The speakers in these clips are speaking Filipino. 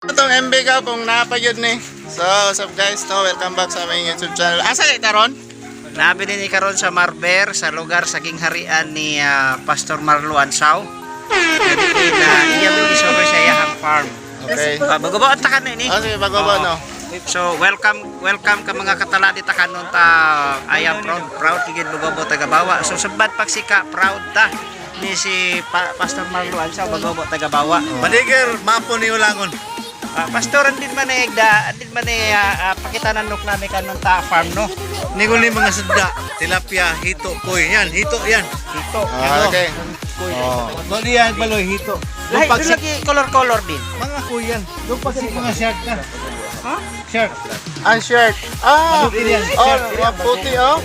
Itong MB ka kung napayod ni. So, what's up guys? No, welcome back sa aming YouTube channel. Asa kayo taron? Nabili ni karon sa Marber sa lugar sa gingharian ni Pastor Marlo Ansaw. Iya mo isover sa iyang farm. Okay. Bago ba takan ni? Oh, sige, bago ba no? So welcome ka mga katala di takanon ta. I am proud kigid Bugobo Tagabawa. So sabat pagsika proud ta ni si Pastor Marlo Ansaw Bugobo Tagabawa. Madiger mapo ni ulangon. Pastor andin man pakita nanok namin kanon ta farm no. Ningon ni mga sudda, tilapia, hito, koy. Yan, hito yan. Hito. Okay. Oh. Bali yan, baloy, hito. Lahi lagi color din. Mga koy yan. Doon pag mga shark na. Ha? Shark. Ang shirt. Ah! Yan, Oh, shark. maputi oh.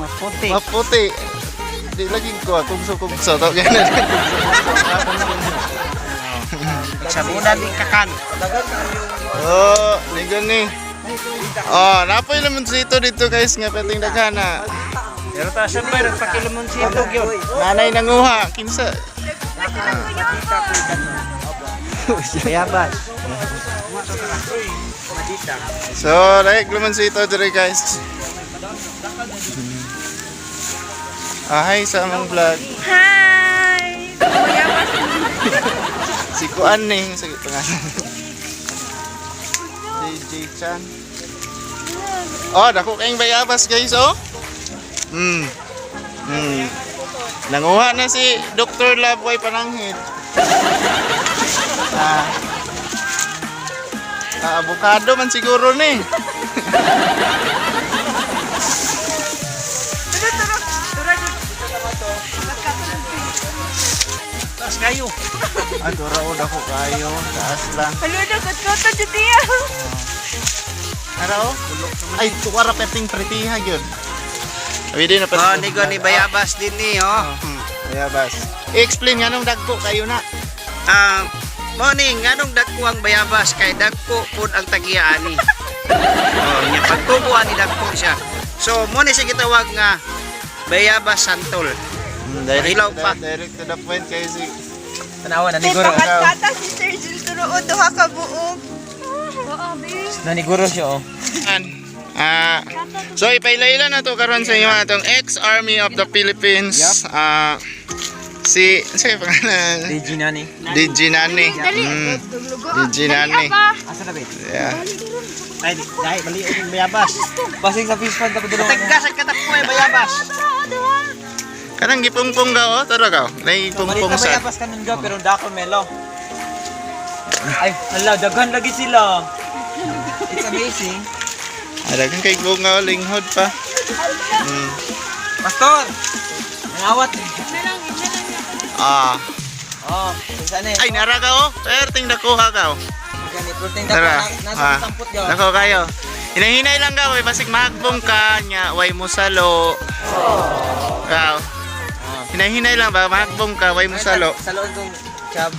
Maputi. Maputi. Di lagi ko kugso to ganun. Sa muna din kakan. Oh, nigon ni. Oh, napoy lemon sito dito guys nga peting daghana. Pero ta sa bay nagpakilumon si Itog yun. Nanay nanguha kinsa. Bayabas. So, like lemon sito dire guys. Hi sa among vlog. Hi! Bayabas. Si Kuan ning sa pangalan. DJ Chan. Oh, dako kayong bayabas guys oh. Nanguha na si Dr. Labway Pananghid. Avocado man siguro ni. Taas kayo. Dura o dako kayo, taas lang. Halo na, kot-koto dyan niya. Ano? Ay, tuwara peting pritiha yun. Pwede na Oh, nigo ni Bayabas din ni oh. Bayabas. I-explain nga nung dagko kayo na. Morning, nganong dagko ang Bayabas kay dagko pud ang tagiani. Oh, nya pagtubuan ni dagko siya. So, mo ni siya gitawag nga Bayabas Santol. Hilaw pa. Direct to the point kayo si... Tanawa na May pangat-kata si Sir Jill Turuo, duha ka buog. Naniguro siya oh. So ipailayla na to karon sa inyo atong ex-Army of the Philippines. Si pangalan? DJ Nani. DJ Nani. DJ Nani. Asa na ba? Yeah. Ay, dai bali ang Bayabas. Pasing sa fish pond tapos dulong. Tagkas ang katak ko ay Bayabas. Kanang gipungpong ka oh, tara ka. Naipungpong sa. Bayabas kanon ga pero dako melo. Ay, hala daghan lagi sila. It's amazing. Daghang kay bunga linghod pa. Pastor. Nangawat. Oh, saan eh? Ay nara ka oh. Perting nakuha ka oh. Gani protein Tara. nasa samput yo. Nako kayo. Hinahinay lang ka, way basig mahagbong ka nya, way musalo. Kaw. Hinahinay lang ba mahagbong ka, way musalo. Salon kong chab.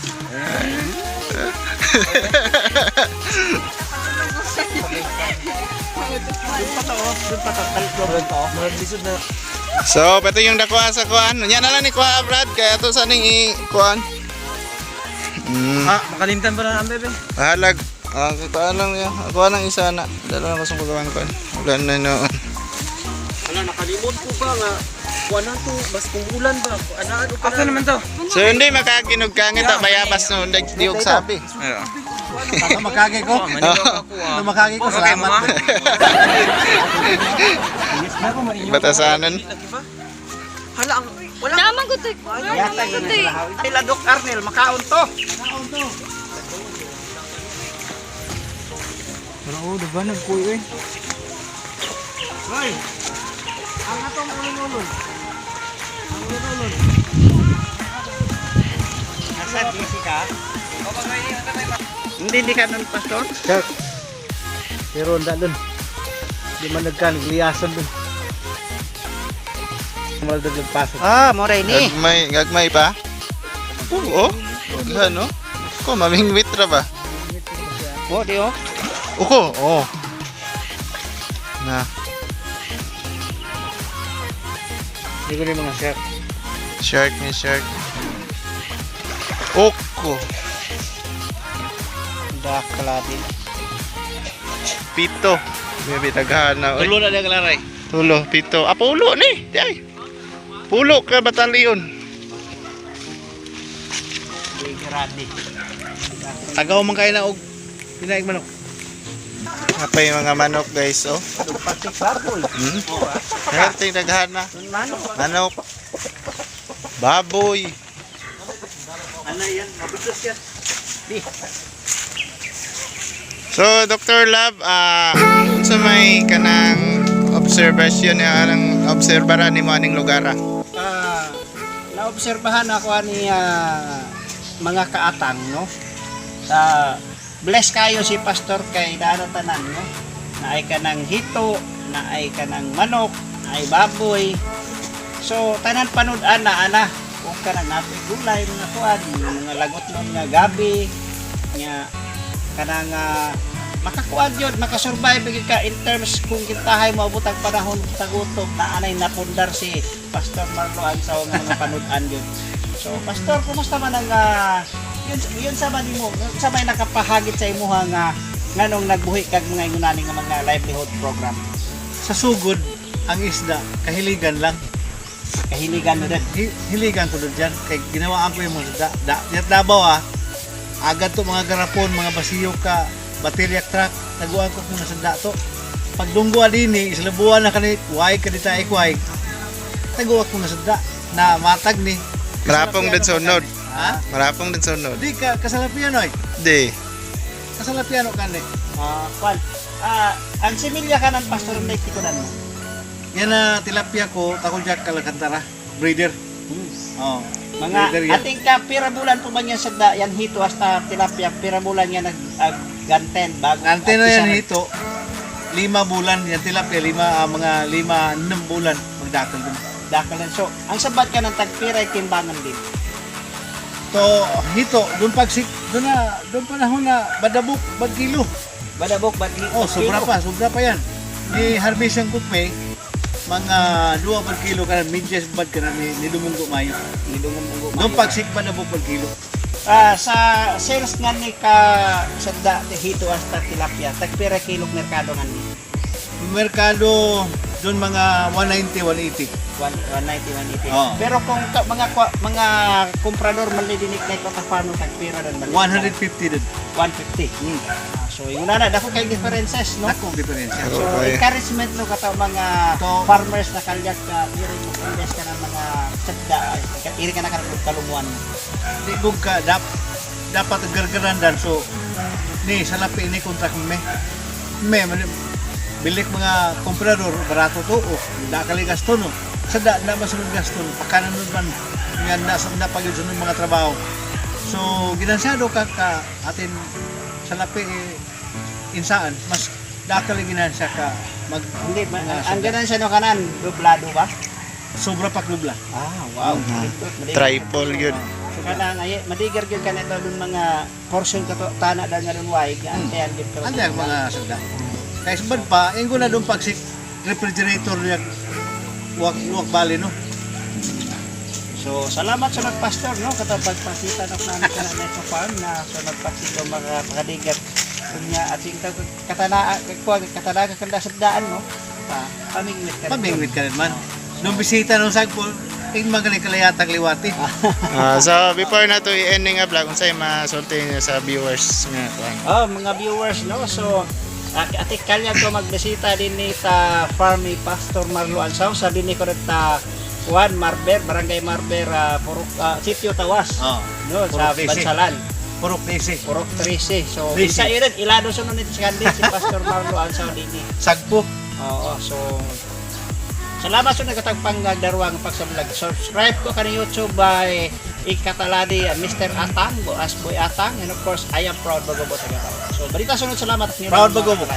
So, pato yung dakuha sa kuan. Nya na lang ni kuha Brad kaya to sa ning i-kuan. Makalimtan pa na ang bebe. Halag. Kuan lang ya. Kuha nang isa na. Dala na ko sa kuan kuan. Ulan na noon. Wala nakalimot ko pa nga. Kuha na to, bas kung ulan ba? Anaan ka na naman to? So, hindi makakinog ka ngita bayabas no diog sabi. Baka makagi ko. Ano makagi ko, salamat. Batasanan. Hala ang wala Naman ko to. Nila Dok Arnel makaon to. Pero diba nagkuy eh. Hoy. Ang atong ulon-ulon. Nasa Jessica. Hindi ka nun, Pastor? Shark. Pero anda dun. Di man nagkaliyasan dun. Maldag nagpasok. Moray ni. Gagmay pa? Oo. Ano? Ko mamingwit ra ba? Di oh. Uko, oh. Na. Hindi ko rin mga shark. Shark ni shark. Oko. sa kaladi. Pito. May taghana. Tulo na niya kalaray. Tulo, pito. Pulo ni. Di ay. Pulo ka batalyon. Gradi. Tagaw man kayo na og pinaig manok. Apa yung mga manok guys, oh. Patik baboy. Healthy taghana. Manok. Manok. Baboy. Ano yan? Mabitos yan. Di. So, Dr. Lab, sa may kanang observation anang obserbaran ni mo aning lugar. Naobserbahan ako ani mga kaatang, no? Bless kayo si pastor kay daano tanan, no? Naay ka ng hito, naay ka ng manok, naay baboy. So tanan panud-an na ana kung kanang napoy gulay mga kuan, mga lagot nun nga gabi nya kanang makakuan yun, makasurvive gyud ka in terms kung kintahay mo abot ang panahon sa gutom na anay napundar si Pastor Marlo Ansaw nga mga panud-an yun. So pastor, kumusta man ang yun sa man mo, sa may nakapahagit sa imuha nga nganong nagbuhi kag mga ingunani nga mga livelihood program. Sa sugod ang isda kahiligan lang. Kahiligan na din. Hiligan ko doon dyan. Kay ginawaan ko yung mga Dabaw agad to mga garapon, mga basiyo ka, bateryak truck, taguan ko kung nasa dato. Pag dungguan din islabuan na kanit, why ka dita ikway. Taguan ko nasa da, na matag ni. Marapong din sunod. Ha? Marapong din sunod. Di ka, kasalapian oy. Di. Kasalapian o kanit. Kwan. Ang similya ka ng pastor na itikunan mo. Yan na tilapia ko, takol dyan kalakantara. Breeder. Oh. Mga ating ka pira bulan po ba niya sa da, yan hito hasta tilapia pira bulan niya ganten bago. Ganten na yan hito. 5 bulan yan tilapia, mga 5-6 bulan magdakal dun. Dakalan. So, ang sabat ka ng tagpira ay timbangan din. To hito, doon panahon na badabok, bagkilo. Badabok, Oh, sobra pa yan. Di harvest ang kupe, mga 2 per kilo ka na, medyas bad ka na, ni dumunggo mayo. Doon pagsik badabok per kilo. Sa sales nga ni ka sa da, hito hasta tilapia, tagpira kilog merkado nga ni. Merkado, doon mga 190, 180. 190, 180. Oh. Pero kung mga komprador malidinik na ito kapano tagpira dan 150 din. 150. So yung na dako kay differences, no? Akong diferensya. So Okay. encouragement no kata mga farmers na kalyat ka iri mo invest ka ng mga sadda iri ka na kalumuan. Ligog ka, dapat gargaran dan. So, ni salapi ini kontrak me bilik mga komprador barato to o da kali gasto no sada na masunod gasto pakanan nun man nga na pagid sunod mga trabaho. So ginansyado ka atin salapi insaan mas da kali ginansya ka mag Hindi ang ganansya no kanan dublado ba? sobra pa klubla. Wow. Triple yun. So kanang ay madigar gyud kanito dun mga portion kato tana da nga dun wai antean gyud ka. Ande ang mga sada. Kaya sabad pa, ingo na doon pag si refrigerator niya luwak bali, no? So, salamat sa nagpastor, no? Kato pagpasita na namin ka na neto farm na so nagpasito makadigat. Kunya ating katanaga kanda sa daan, no? Pamingwit ka. Pamingwit ka naman. Nung bisita nung sagpol, tingin magaling kalayatag liwati. So, before na to i-ending nga vlog, kung sa'yo masulti niyo sa viewers nga. Mga viewers, no? So, atik kalya ko magbisita din ni ta farm ni Pastor Marlo Ansaw sa din ni ko ta Juan Marber, Barangay Marber, Sitio Tawas. No, sa Bansalan. Purok 13. Purok 13. So, 13. isa irin ilado sunod nito si Pastor Marlo Ansaw din ni. Sagpo. Oo, so salamat sa nagatagpang darwang pagsablog. Subscribe ko kanang YouTube by Ikataladi, Mr. Atang, Asboy Atang, and of course, I am proud Bagobot. So, balita sunod, salamat. Proud Bagobot.